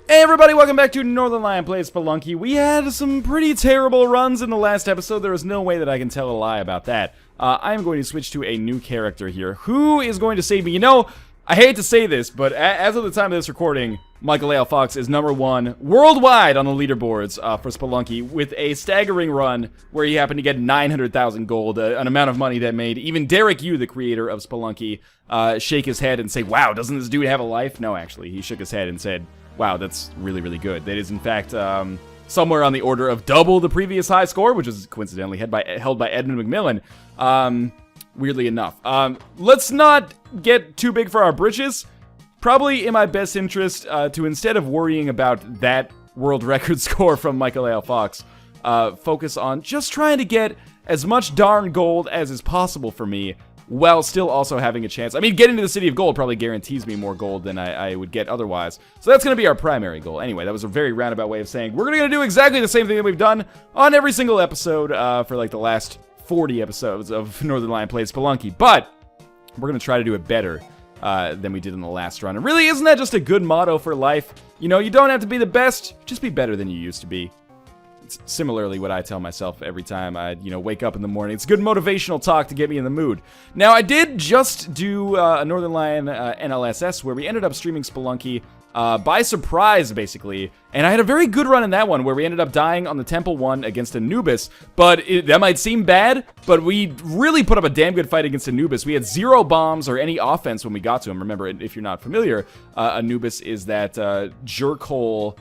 Hey everybody, welcome back to Northernlion Plays Spelunky. We had some pretty terrible runs in the last episode. There is no way that I can tell a lie about that. I am going to switch to a new character here. Who is going to save me? You know, I hate to say this, but as of the time of this recording, Michael A. Fox is #1 worldwide on the leaderboards for Spelunky with a staggering run where he happened to get 900,000 gold, an amount of money that made even Derek Yu, the creator of Spelunky, shake his head and say, wow, doesn't this dude have a life? No, actually, he shook his head and said, wow, that's really, really good. That is, in fact, somewhere on the order of double the previous high score, which is coincidentally held by Edmund McMillan, weirdly enough. Let's not get too big for our britches. Probably in my best interest to, instead of worrying about that world record score from Michael A. Fox, focus on just trying to get as much darn gold as is possible for me, while still also having a chance. I mean, getting to the City of Gold probably guarantees me more gold than I would get otherwise. So that's going to be our primary goal. Anyway, that was a very roundabout way of saying we're going to do exactly the same thing that we've done on every single episode for like the last 40 episodes of Northernlion Plays Spelunky. But we're going to try to do it better than we did in the last run. And really, isn't that just a good motto for life? You know, you don't have to be the best, just be better than you used to be. It's similarly what I tell myself every time I, wake up in the morning. It's good motivational talk to get me in the mood. Now, I did just do a Northernlion NLSS where we ended up streaming Spelunky by surprise, basically. And I had a very good run in that one where we ended up dying on the Temple 1 against Anubis. But that might seem bad, but we really put up a damn good fight against Anubis. We had 0 bombs or any offense when we got to him. Remember, if you're not familiar, Anubis is that jerkhole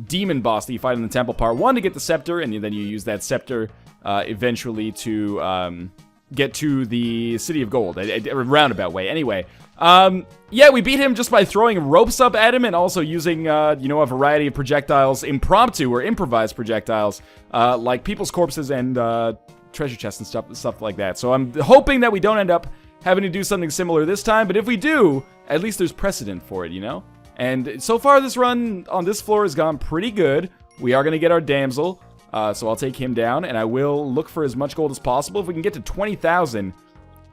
demon boss that you fight in the Temple Part 1 to get the scepter, and then you use that scepter eventually to get to the City of Gold, a roundabout way. Anyway, yeah, we beat him just by throwing ropes up at him and also using, a variety of projectiles, impromptu or improvised projectiles, like people's corpses and treasure chests and stuff like that. So I'm hoping that we don't end up having to do something similar this time, but if we do, at least there's precedent for it, you know? And so far, this run on this floor has gone pretty good. We are going to get our damsel, so I'll take him down, and I will look for as much gold as possible. If we can get to 20,000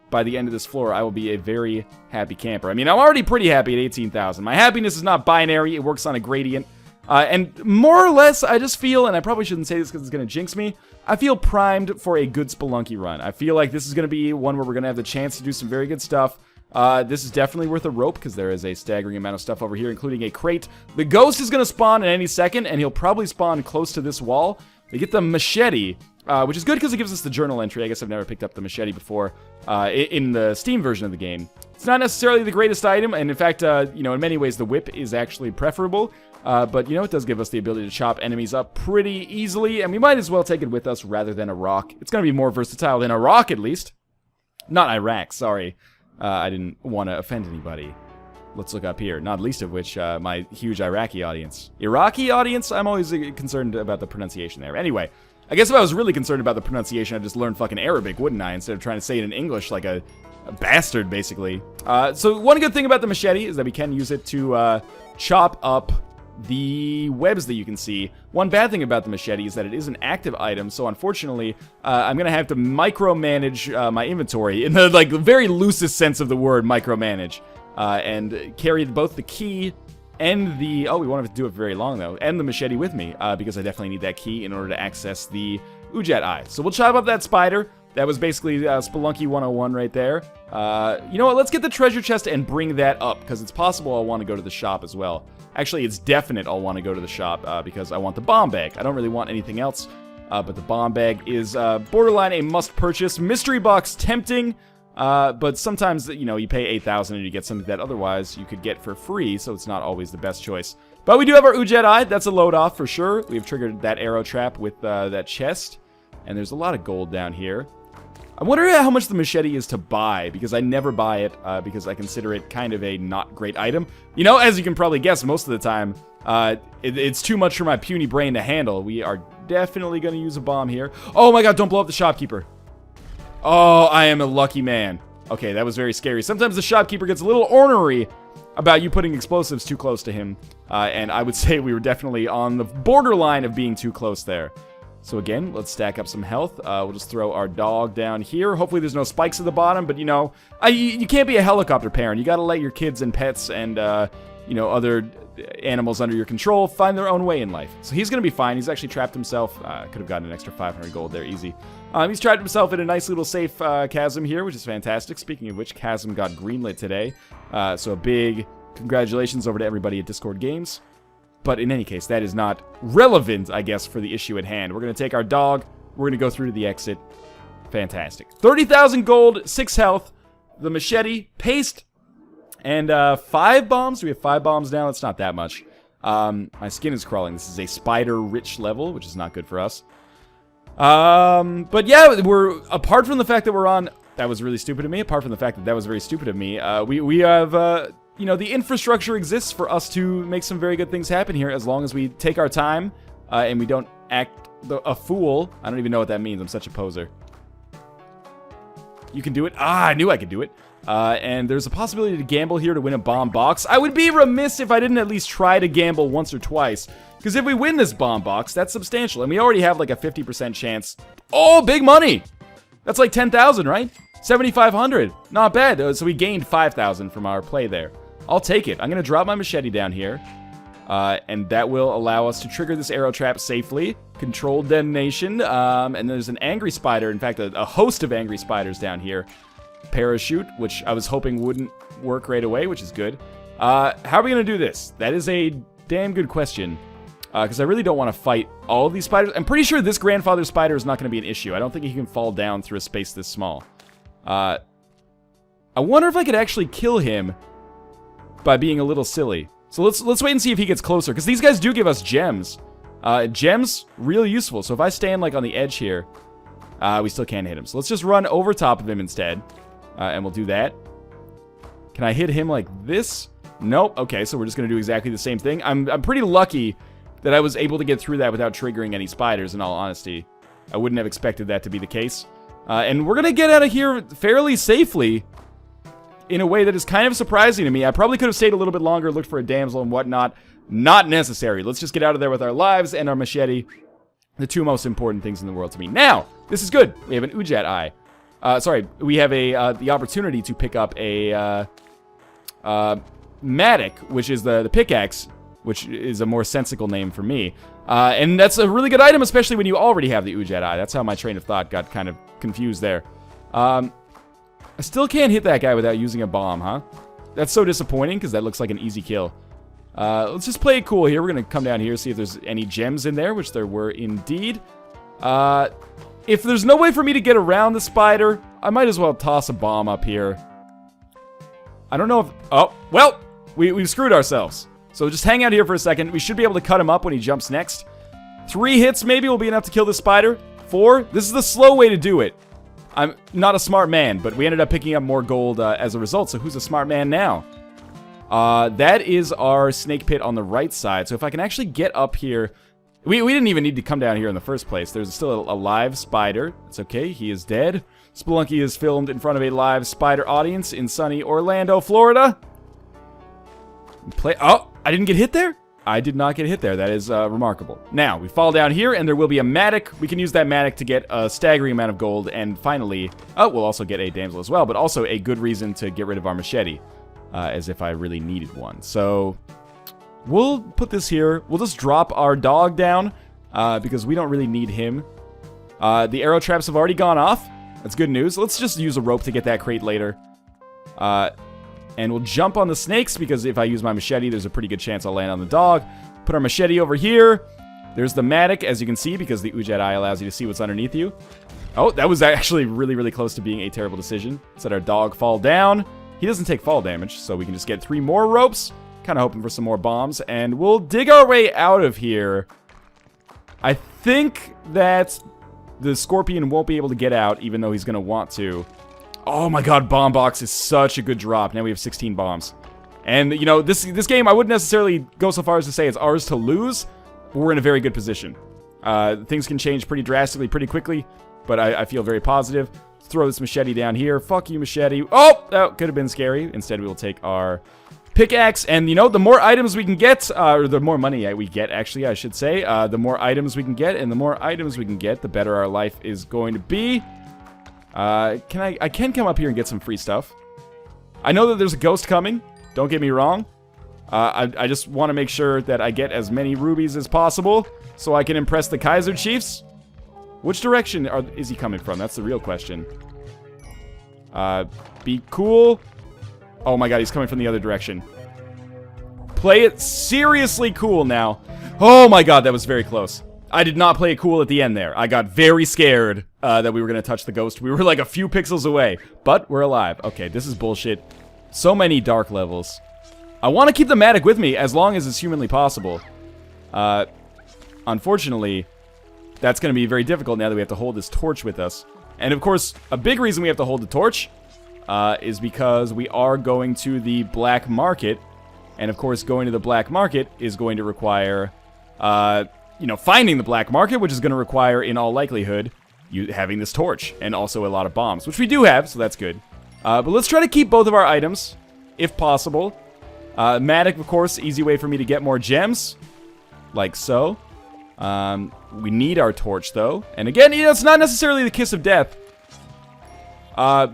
by the end of this floor, I will be a very happy camper. I mean, I'm already pretty happy at 18,000. My happiness is not binary. It works on a gradient. And more or less, I just feel, and I probably shouldn't say this because it's going to jinx me, I feel primed for a good Spelunky run. I feel like this is going to be one where we're going to have the chance to do some very good stuff. This is definitely worth a rope because there is a staggering amount of stuff over here, including a crate. The ghost is going to spawn at any second, and he'll probably spawn close to this wall. We get the machete, which is good because it gives us the journal entry. I guess I've never picked up the machete before in the Steam version of the game. It's not necessarily the greatest item, and in fact, in many ways, the whip is actually preferable. But, it does give us the ability to chop enemies up pretty easily, and we might as well take it with us rather than a rock. It's going to be more versatile than a rock, at least. Not Iraq, sorry. I didn't want to offend anybody. Let's look up here, not least of which my huge Iraqi audience. Iraqi audience? I'm always concerned about the pronunciation there. Anyway, I guess if I was really concerned about the pronunciation, I'd just learn fucking Arabic, wouldn't I? Instead of trying to say it in English like a bastard, basically. So one good thing about the machete is that we can use it to chop up the webs that you can see. One bad thing about the machete is that it is an active item, so unfortunately, I'm gonna have to micromanage my inventory in the very loosest sense of the word, micromanage, and carry both the key and the we won't have to do it very long though, and the machete with me because I definitely need that key in order to access the Ujat Eye. So we'll chop up that spider. That was basically Spelunky 101 right there. You know what? Let's get the treasure chest and bring that up, because it's possible I'll want to go to the shop as well. Actually, it's definite I'll want to go to the shop because I want the bomb bag. I don't really want anything else, but the bomb bag is borderline a must-purchase. Mystery box tempting, but sometimes, you pay 8,000 and you get something that otherwise you could get for free, so it's not always the best choice. But we do have our Ujat Eye. That's a load-off for sure. We've triggered that arrow trap with that chest, and there's a lot of gold down here. I wonder how much the machete is to buy, because I never buy it, because I consider it kind of a not great item. As you can probably guess, most of the time, it's too much for my puny brain to handle. We are definitely going to use a bomb here. Oh my god, don't blow up the shopkeeper. Oh, I am a lucky man. Okay, that was very scary. Sometimes the shopkeeper gets a little ornery about you putting explosives too close to him, and I would say we were definitely on the borderline of being too close there. So again, let's stack up some health. We'll just throw our dog down here. Hopefully there's no spikes at the bottom, but you can't be a helicopter parent. You gotta let your kids and pets and, you know, other animals under your control find their own way in life. So he's going to be fine. He's actually trapped himself. Could have gotten an extra 500 gold there, easy. He's trapped himself in a nice little safe chasm here, which is fantastic. Speaking of which, chasm got greenlit today. So a big congratulations over to everybody at Discord Games. But in any case, that is not relevant, I guess, for the issue at hand. We're going to take our dog. We're going to go through to the exit. Fantastic. 30,000 gold, 6 health, the machete, paste, and 5 bombs. We have 5 bombs now. That's not that much. My skin is crawling. This is a spider-rich level, which is not good for us. But yeah, apart from the fact that we're on... That was really stupid of me. Apart from the fact that that was very stupid of me, we have, you know, the infrastructure exists for us to make some very good things happen here as long as we take our time, and we don't act a fool. I don't even know what that means. I'm such a poser. You can do it. I knew I could do it. And there's a possibility to gamble here to win a bomb box. I would be remiss if I didn't at least try to gamble once or twice. Because if we win this bomb box, that's substantial. And we already have like a 50% chance. Oh, big money! That's like 10,000, right? 7,500. Not bad. So we gained 5,000 from our play there. I'll take it. I'm going to drop my machete down here. And that will allow us to trigger this arrow trap safely. Controlled detonation. And there's an angry spider. In fact, a host of angry spiders down here. Parachute, which I was hoping wouldn't work right away, which is good. How are we going to do this? That is a damn good question. Because I really don't want to fight all of these spiders. I'm pretty sure this grandfather spider is not going to be an issue. I don't think he can fall down through a space this small. I wonder if I could actually kill him by being a little silly. So let's wait and see if he gets closer. Because these guys do give us gems. Gems, real useful. So if I stand like on the edge here, we still can't hit him. So let's just run over top of him instead. And we'll do that. Can I hit him like this? Nope. Okay, so we're just going to do exactly the same thing. I'm pretty lucky that I was able to get through that without triggering any spiders, in all honesty. I wouldn't have expected that to be the case. And we're going to get out of here fairly safely in a way that is kind of surprising to me. I probably could have stayed a little bit longer, looked for a damsel and whatnot. Not necessary. Let's just get out of there with our lives and our machete. The two most important things in the world to me. Now, this is good. We have an Ujat eye. Sorry, we have the opportunity to pick up a Matic, which is the pickaxe, which is a more sensical name for me. And that's a really good item, especially when you already have the Ujat eye. That's how my train of thought got kind of confused there. I still can't hit that guy without using a bomb, huh? That's so disappointing, because that looks like an easy kill. Let's just play it cool here. We're going to come down here, see if there's any gems in there, which there were indeed. If there's no way for me to get around the spider, I might as well toss a bomb up here. I don't know if... Oh, well, we've screwed ourselves. So just hang out here for a second. We should be able to cut him up when he jumps next. 3 hits maybe will be enough to kill the spider. 4. This is the slow way to do it. I'm not a smart man, but we ended up picking up more gold as a result. So who's a smart man now? That is our snake pit on the right side. So if I can actually get up here... We didn't even need to come down here in the first place. There's still a live spider. It's okay. He is dead. Spelunky is filmed in front of a live spider audience in sunny Orlando, Florida. Oh, I didn't get hit there? I did not get hit there. That is remarkable. Now, we fall down here, and there will be a Matic. We can use that Matic to get a staggering amount of gold. And finally, we'll also get a damsel as well, but also a good reason to get rid of our machete, as if I really needed one. So... we'll put this here. We'll just drop our dog down, because we don't really need him. The arrow traps have already gone off. That's good news. Let's just use a rope to get that crate later. And we'll jump on the snakes, because if I use my machete, there's a pretty good chance I'll land on the dog. Put our machete over here. There's the Matic, as you can see, because the Ujat eye allows you to see what's underneath you. Oh, that was actually really, really close to being a terrible decision. Let's let our dog fall down. He doesn't take fall damage, so we can just get 3 more ropes. Kind of hoping for some more bombs, and we'll dig our way out of here. I think that the scorpion won't be able to get out, even though he's going to want to. Oh my god, bomb box is such a good drop. Now we have 16 bombs. And, you know, this game, I wouldn't necessarily go so far as to say it's ours to lose, but we're in a very good position. Things can change pretty drastically, pretty quickly, but I feel very positive. Let's throw this machete down here. Fuck you, machete. Oh, that could have been scary. Instead, we will take our... pickaxe, and you know, the more items we can get, or the more money we get, actually, I should say, the more items we can get, and the more items we can get, the better our life is going to be. I can come up here and get some free stuff. I know that there's a ghost coming, don't get me wrong. I just want to make sure that I get as many rubies as possible so I can impress the Kaiser Chiefs. Which direction is he coming from? That's the real question. Be cool. Oh my god, he's coming from the other direction. Play it seriously cool now. Oh my god, that was very close. I did not play it cool at the end there. I got very scared that we were going to touch the ghost. We were like a few pixels away, but we're alive. Okay, this is bullshit. So many dark levels. I want to keep the Matic with me as long as it's humanly possible. Unfortunately, that's going to be very difficult now that we have to hold this torch with us. And of course, a big reason we have to hold the torch is because we are going to the black market. And of course, going to the black market is going to require, you know, finding the black market, which is going to require, in all likelihood, you having this torch. And also a lot of bombs, which we do have, so that's good. But let's try to keep both of our items, if possible. Matic, of course, easy way for me to get more gems. Like so. We need our torch, though. And again, you know, it's not necessarily the kiss of death.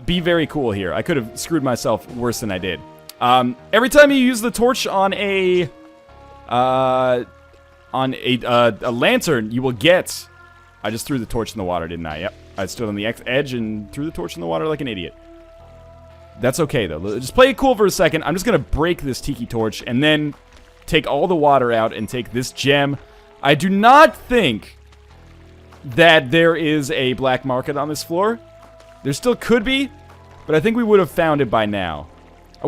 Be very cool here. I could have screwed myself worse than I did. Every time you use the torch on a lantern, you will get... I just threw the torch in the water, didn't I? Yep. I stood on the edge and threw the torch in the water like an idiot. That's okay, though. Just play it cool for a second. I'm just going to break this tiki torch and then take all the water out and take this gem. I do not think that there is a black market on this floor. There still could be, but I think we would have found it by now.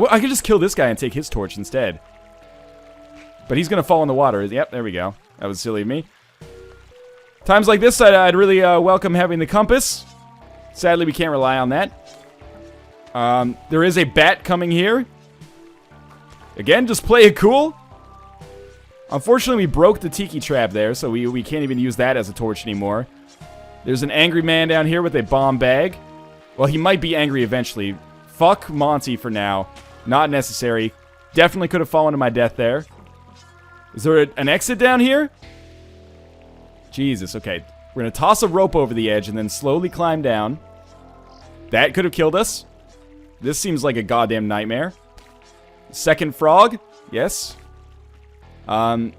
I could just kill this guy and take his torch instead. But he's going to fall in the water. Yep, there we go. That was silly of me. Times like this, I'd really welcome having the compass. Sadly, we can't rely on that. There is a bat coming here. Again, just play it cool. Unfortunately, we broke the tiki trap there, so we can't even use that as a torch anymore. There's an angry man down here with a bomb bag. Well, he might be angry eventually. Fuck Monty for now. Not necessary. Definitely could have fallen to my death there. Is there an exit down here? Jesus, okay. We're going to toss a rope over the edge and then slowly climb down. That could have killed us. This seems like a goddamn nightmare. Second frog. Yes. And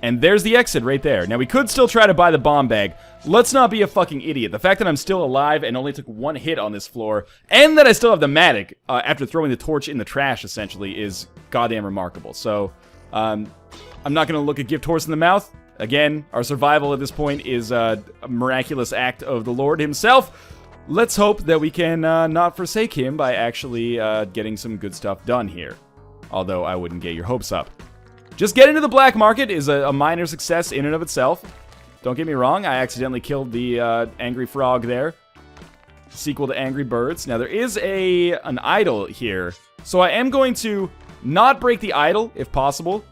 there's the exit right there. Now, we could still try to buy the bomb bag. Let's not be a fucking idiot. The fact that I'm still alive and only took one hit on this floor, and that I still have the Matic after throwing the torch in the trash, essentially, is goddamn remarkable. So, I'm not going to look a gift horse in the mouth. Again, our survival at this point is a miraculous act of the Lord himself. Let's hope that we can not forsake him by actually getting some good stuff done here. Although, I wouldn't get your hopes up. Just getting to the black market is a minor success in and of itself. Don't get me wrong, I accidentally killed the angry frog there. Sequel to Angry Birds. Now, there is an idol here. So I am going to not break the idol, if possible,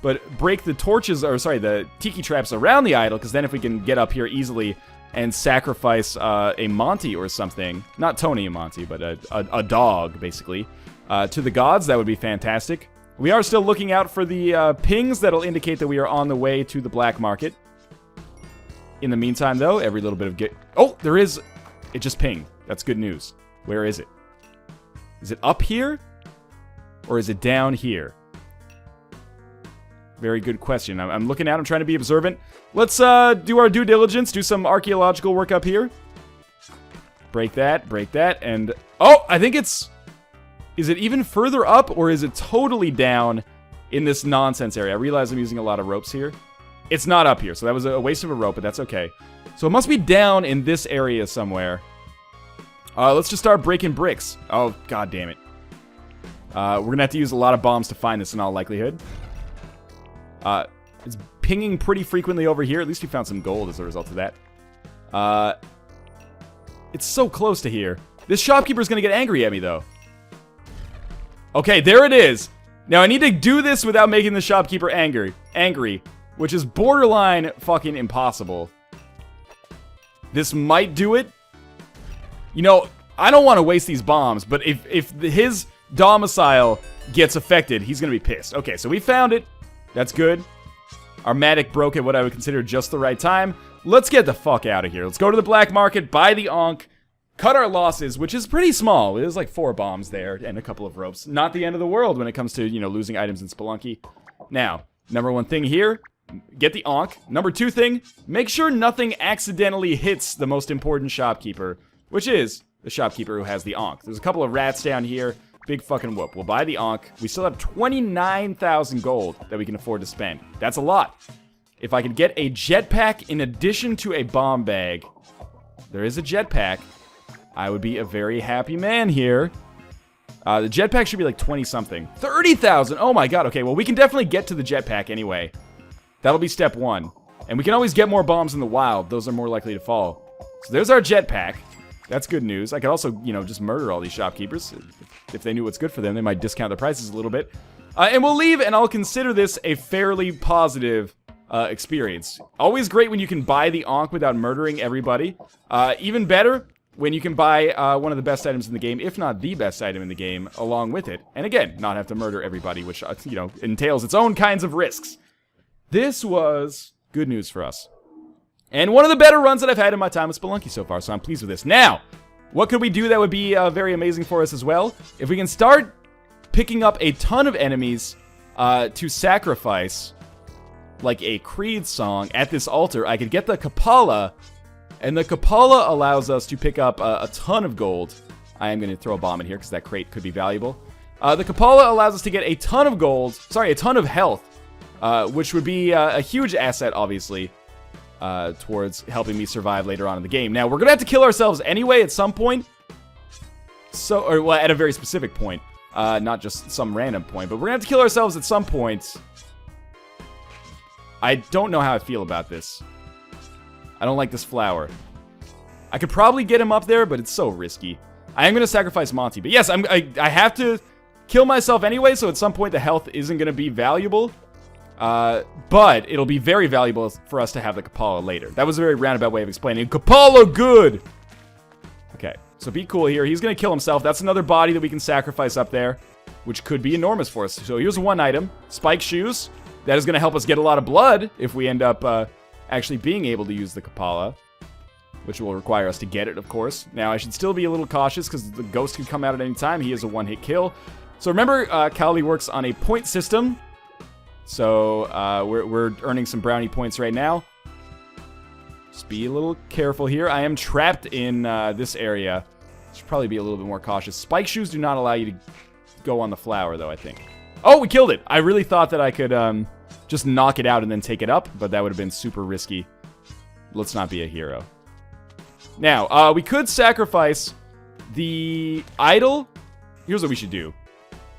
but break the torches, or sorry, the tiki traps around the idol, because then if we can get up here easily and sacrifice a Monty or something, not Tony and Monty, but a dog, basically, to the gods, that would be fantastic. We are still looking out for the pings that'll indicate that we are on the way to the black market. In the meantime, though, every little bit of oh, there is... It just pinged. That's good news. Where is it? Is it up here? Or is it down here? Very good question. I'm looking out. I'm trying to be observant. Let's do our due diligence. Do some archaeological work up here. Break that, and... Oh, I think it's... Is it even further up, or is it totally down in this nonsense area? I realize I'm using a lot of ropes here. It's not up here, so that was a waste of a rope, but that's okay. So it must be down in this area somewhere. Let's just start breaking bricks. Oh, god damn it. We're gonna have to use a lot of bombs to find this in all likelihood. It's pinging pretty frequently over here. At least we found some gold as a result of that. It's so close to here. This shopkeeper's gonna get angry at me, though. Okay, there it is. Now, I need to do this without making the shopkeeper angry, which is borderline fucking impossible. This might do it. You know, I don't want to waste these bombs, but if his domicile gets affected, he's going to be pissed. Okay, so we found it. That's good. Our Matic broke at what I would consider just the right time. Let's get the fuck out of here. Let's go to the black market, buy the Ankh, cut our losses, which is pretty small. There's like 4 bombs there and a couple of ropes. Not the end of the world when it comes to, you know, losing items in Spelunky. Now, number one thing here, get the Ankh. Number two thing, make sure nothing accidentally hits the most important shopkeeper, which is the shopkeeper who has the Ankh. There's a couple of rats down here. Big fucking whoop. We'll buy the Ankh. We still have 29,000 gold that we can afford to spend. That's a lot. If I could get a jetpack in addition to a bomb bag, there is a jetpack, I would be a very happy man here. The jetpack should be like 20-something. 30,000! Oh my god, okay, well we can definitely get to the jetpack anyway. That'll be step one. And we can always get more bombs in the wild. Those are more likely to fall. So there's our jetpack. That's good news. I could also, you know, just murder all these shopkeepers. If they knew what's good for them, they might discount the prices a little bit. And we'll leave, and I'll consider this a fairly positive experience. Always great when you can buy the Ankh without murdering everybody. Even better when you can buy one of the best items in the game, if not the best item in the game, along with it. And again, not have to murder everybody, which, you know, entails its own kinds of risks. This was good news for us. And one of the better runs that I've had in my time with Spelunky so far, so I'm pleased with this. Now, what could we do that would be very amazing for us as well? If we can start picking up a ton of enemies to sacrifice, like a Creed song, at this altar, I could get the Kapala, and the Kapala allows us to pick up a ton of gold. I am going to throw a bomb in here because that crate could be valuable. The Kapala allows us to get a ton of gold, sorry, a ton of health, which would be a huge asset, obviously. Towards helping me survive later on in the game. Now, we're gonna have to kill ourselves anyway at some point. Or well, at a very specific point. Not just some random point, but we're gonna have to kill ourselves at some point. I don't know how I feel about this. I don't like this flower. I could probably get him up there, but it's so risky. I am gonna sacrifice Monty. But yes, I have to kill myself anyway, so at some point the health isn't gonna be valuable. But it'll be very valuable for us to have the Kapala later. That was a very roundabout way of explaining. Kapala good! Okay, so be cool here. He's gonna kill himself. That's another body that we can sacrifice up there, which could be enormous for us. So here's one item. Spike shoes. That is gonna help us get a lot of blood if we end up, actually being able to use the Kapala, which will require us to get it, of course. Now, I should still be a little cautious because the ghost can come out at any time. He is a one-hit kill. So remember, Kali works on a point system. So, we're earning some brownie points right now. Just be a little careful here. I am trapped in this area. Should probably be a little bit more cautious. Spike shoes do not allow you to go on the flower, though, I think. Oh, we killed it! I really thought that I could just knock it out and then take it up, but that would have been super risky. Let's not be a hero. Now, we could sacrifice the idol. Here's what we should do.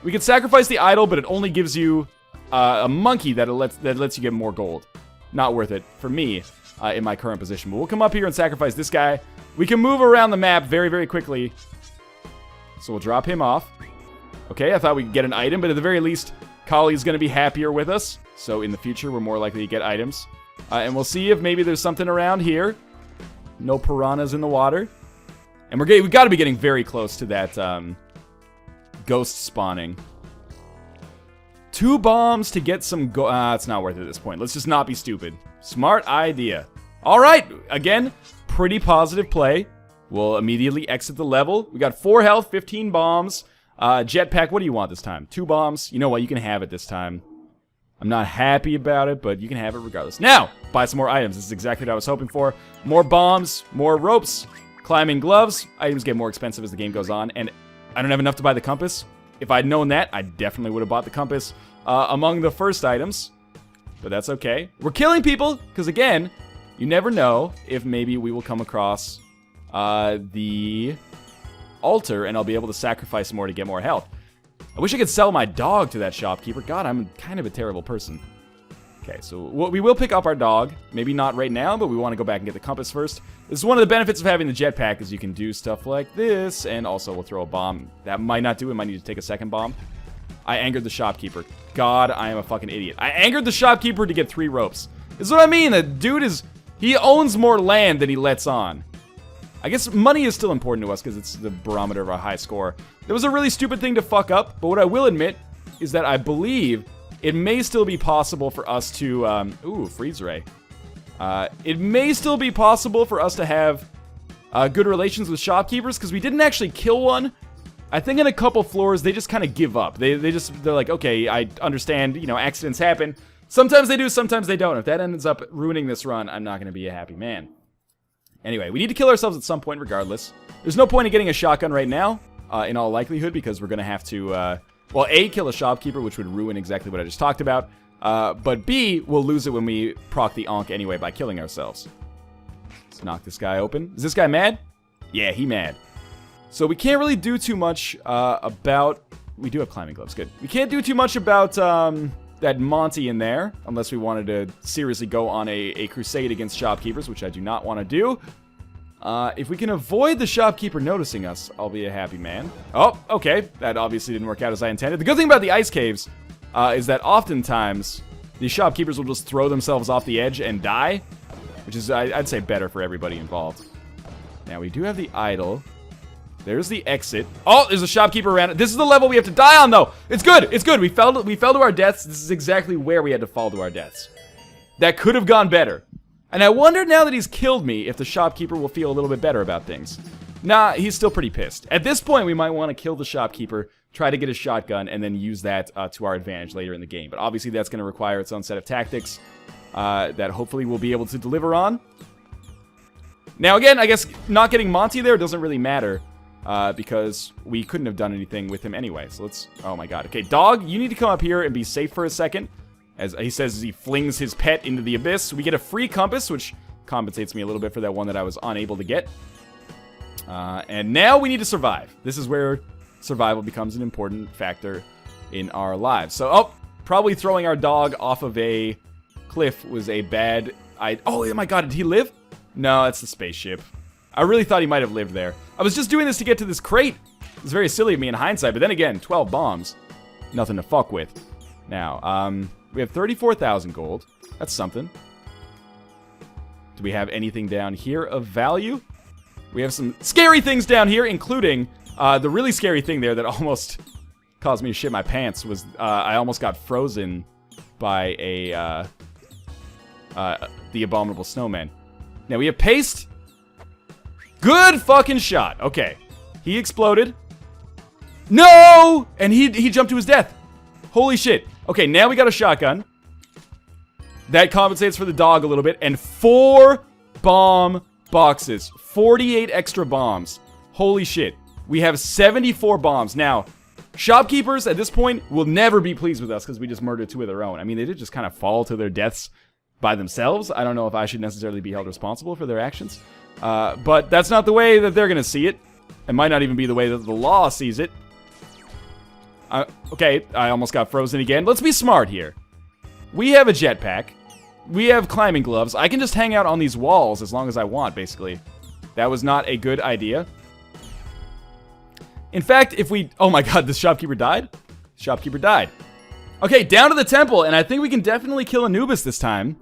We could sacrifice the idol, but it only gives you a monkey that lets you get more gold. Not worth it for me in my current position. But we'll come up here and sacrifice this guy. We can move around the map very, very quickly. So we'll drop him off. Okay, I thought we could get an item, but at the very least, Kali's going to be happier with us. So in the future, we're more likely to get items. And we'll see if maybe there's something around here. No piranhas in the water. And we've got to be getting very close to that ghost spawning. 2 bombs to get some it's not worth it at this point. Let's just not be stupid. Smart idea. Alright, again, pretty positive play. We'll immediately exit the level. We got 4 health, 15 bombs. Jetpack, what do you want this time? 2 bombs? You know what, you can have it this time. I'm not happy about it, but you can have it regardless. Now, buy some more items. This is exactly what I was hoping for. More bombs, more ropes, climbing gloves. Items get more expensive as the game goes on, and I don't have enough to buy the compass. If I'd known that, I definitely would have bought the compass among the first items. But that's okay. We're killing people, because again, you never know if maybe we will come across the altar and I'll be able to sacrifice more to get more health. I wish I could sell my dog to that shopkeeper. God, I'm kind of a terrible person. Okay, so we will pick up our dog. Maybe not right now, but we want to go back and get the compass first. This is one of the benefits of having the jetpack, is you can do stuff like this, and also we'll throw a bomb. That might not do it. Might need to take a second bomb. I angered the shopkeeper. God, I am a fucking idiot. I angered the shopkeeper to get 3 ropes. This is what I mean. The dude he owns more land than he lets on. I guess money is still important to us because it's the barometer of our high score. It was a really stupid thing to fuck up, but what I will admit is that I believe it may still be possible for us to, ooh, freeze ray. It may still be possible for us to have good relations with shopkeepers, because we didn't actually kill one. I think in a couple floors, they just kind of give up. They're like, okay, I understand, you know, accidents happen. Sometimes they do, sometimes they don't. If that ends up ruining this run, I'm not going to be a happy man. Anyway, we need to kill ourselves at some point regardless. There's no point in getting a shotgun right now, in all likelihood, because we're going to have to, well, A, kill a shopkeeper, which would ruin exactly what I just talked about. But B, we'll lose it when we proc the Ankh anyway by killing ourselves. Let's knock this guy open. Is this guy mad? Yeah, he mad. So we can't really do too much about... We do have climbing gloves, good. We can't do too much about that Monty in there, unless we wanted to seriously go on a crusade against shopkeepers, which I do not want to do. If we can avoid the shopkeeper noticing us, I'll be a happy man. Oh, okay. That obviously didn't work out as I intended. The good thing about the ice caves is that oftentimes the shopkeepers will just throw themselves off the edge and die, which is, I'd say, better for everybody involved. Now, we do have the idol. There's the exit. Oh, there's a shopkeeper around it. This is the level we have to die on, though. It's good. It's good. We fell to our deaths. This is exactly where we had to fall to our deaths. That could have gone better. And I wonder now that he's killed me if the shopkeeper will feel a little bit better about things. Nah, he's still pretty pissed. At this point, we might want to kill the shopkeeper, try to get a shotgun, and then use that to our advantage later in the game. But obviously, that's going to require its own set of tactics that hopefully we'll be able to deliver on. Now, again, I guess not getting Monty there doesn't really matter. Because we couldn't have done anything with him anyway. So let's... Oh my god. Okay, dog, you need to come up here and be safe for a second. As he says as he flings his pet into the abyss. We get a free compass, which compensates me a little bit for that one that I was unable to get. And now we need to survive. This is where survival becomes an important factor in our lives. So, oh, probably throwing our dog off of a cliff was a bad... Oh my god, did he live? No, that's the spaceship. I really thought he might have lived there. I was just doing this to get to this crate. It's very silly of me in hindsight, but then again, 12 bombs. Nothing to fuck with. Now, we have 34,000 gold. That's something. Do we have anything down here of value? We have some scary things down here, including the really scary thing there that almost caused me to shit my pants was I almost got frozen by the abominable snowman. Now, we have paste... Good fucking shot. Okay. He exploded. No! And he jumped to his death. Holy shit. Okay, now we got a shotgun. That compensates for the dog a little bit. And 4 bomb boxes. 48 extra bombs. Holy shit. We have 74 bombs. Now, shopkeepers at this point will never be pleased with us because we just murdered 2 of their own. I mean, they did just kind of fall to their deaths by themselves. I don't know if I should necessarily be held responsible for their actions. But that's not the way that they're going to see it. It might not even be the way that the law sees it. Okay, I almost got frozen again. Let's be smart here. We have a jetpack. We have climbing gloves. I can just hang out on these walls as long as I want, basically. That was not a good idea. In fact, if we... Oh my god, the shopkeeper died? Shopkeeper died. Okay, down to the temple, and I think we can definitely kill Anubis this time.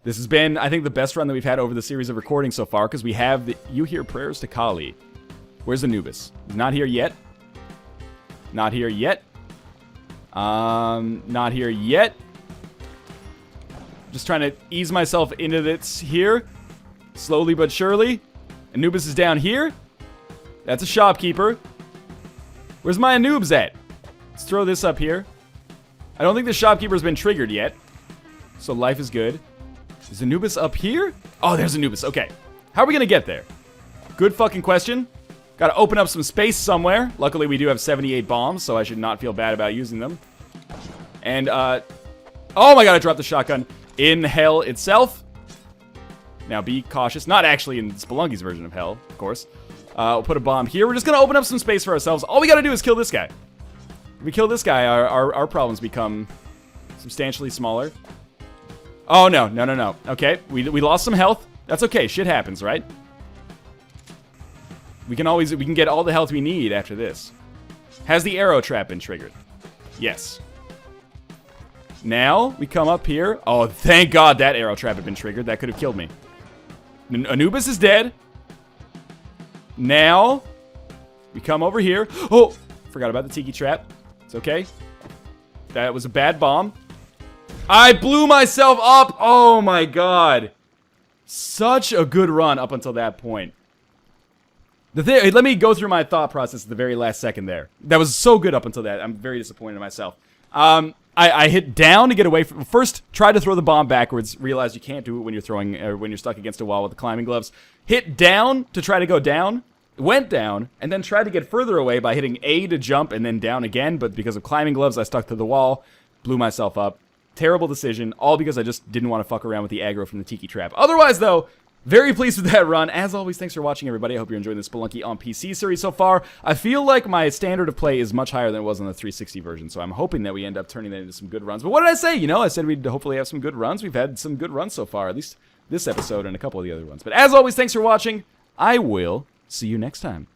This has been, I think, the best run that we've had over the series of recordings so far, because we have the You Hear Prayers to Kali. Where's Anubis? Not here yet. Not here yet. Not here yet. Just trying to ease myself into this here. Slowly but surely. Anubis is down here. That's a shopkeeper. Where's my Anubis at? Let's throw this up here. I don't think the shopkeeper's been triggered yet. So life is good. Is Anubis up here? Oh, there's Anubis. Okay. How are we going to get there? Good fucking question. Got to open up some space somewhere. Luckily, we do have 78 bombs, so I should not feel bad about using them. And, oh my god, I dropped the shotgun in hell itself. Now, be cautious. Not actually in Spelunky's version of hell, of course. We'll put a bomb here. We're just going to open up some space for ourselves. All we got to do is kill this guy. If we kill this guy, our problems become substantially smaller. Oh, no. No, no, no. Okay, we lost some health. That's okay. Shit happens, right? We can get all the health we need after this. Has the arrow trap been triggered? Yes. Now, we come up here. Oh, thank God that arrow trap had been triggered. That could have killed me. Anubis is dead. Now, we come over here. Oh, forgot about the tiki trap. It's okay. That was a bad bomb. I blew myself up. Oh, my God. Such a good run up until that point. Let me go through my thought process at the very last second there. That was so good up until that. I'm very disappointed in myself. I hit down to get away from. First, try to throw the bomb backwards. Realize you can't do it when you're throwing, when you're stuck against a wall with the climbing gloves. Hit down to try to go down. Went down, and then tried to get further away by hitting A to jump and then down again, but because of climbing gloves, I stuck to the wall, blew myself up. Terrible decision, all because I just didn't want to fuck around with the aggro from the Tiki Trap. Otherwise, though, very pleased with that run. As always, thanks for watching, everybody. I hope you're enjoying this Spelunky on PC series so far. I feel like my standard of play is much higher than it was on the 360 version, so I'm hoping that we end up turning that into some good runs. But what did I say? You know, I said we'd hopefully have some good runs. We've had some good runs so far, at least this episode and a couple of the other ones. But as always, thanks for watching. I will see you next time.